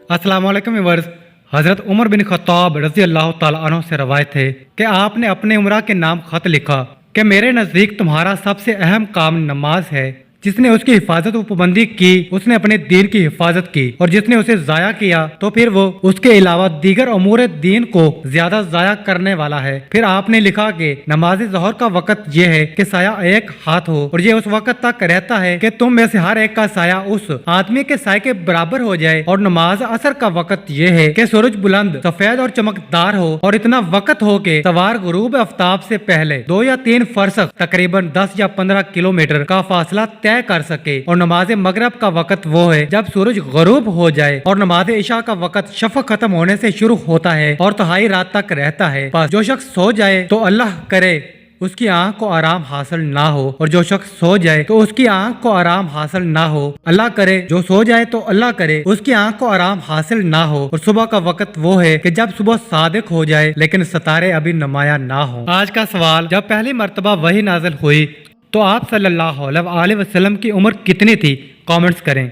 अस्सलाम वालेकुम व्यूअर्स। हज़रत उमर बिन खत्ताब रज़ी अल्लाह ताला अन्हु से रवायत है कि आपने अपने उमरा के नाम खत लिखा कि मेरे नज़दीक तुम्हारा सबसे अहम काम नमाज है। जिसने उसकी हिफाजत व पाबंदी की उसने अपने दीन की हिफाजत की, और जिसने उसे ज़ाया किया तो फिर वो उसके अलावा दीगर अमूर दीन को ज्यादा ज़ाया करने वाला है। फिर आपने लिखा कि नमाज ज़ोहर का वक़्त ये है कि साया एक हाथ हो, और ये उस वक़्त तक रहता है कि तुम में से हर एक का साया उस आदमी के साय के बराबर हो जाए। और नमाज असर का वक़्त ये है कि सूरज बुलंद सफेद और चमकदार हो, और इतना वक़्त हो कि सवार गुरूब आफ्ताब से पहले 2 या 3 फरसख तकरीबन 10 या 15 किलोमीटर का फासला तय कर सके। और नमाज मगरब का वक़्त वो है जब सूरज गुरूब हो जाए, और नमाज इशा का वक़्त शफ़क़ खत्म होने से शुरू होता है और तहाई रात तक रहता है। बस जो शख्स सो जाए तो अल्लाह करे उसकी आंख को आराम हासिल ना हो, और जो शख्स सो जाए तो उसकी आंख को आराम हासिल ना हो। अल्लाह करे जो सो जाए तो अल्लाह करे उसकी आंख को आराम हासिल ना हो। और सुबह का वक़्त वो है कि जब सुबह सादिक हो जाए लेकिन सितारे अभी नुमाया ना हो। आज का सवाल, जब पहली मर्तबा वही नाजिल हुई तो आप सल्लल्लाहु अलैहि वसल्लम की उम्र कितनी थी? कमेंट्स करें।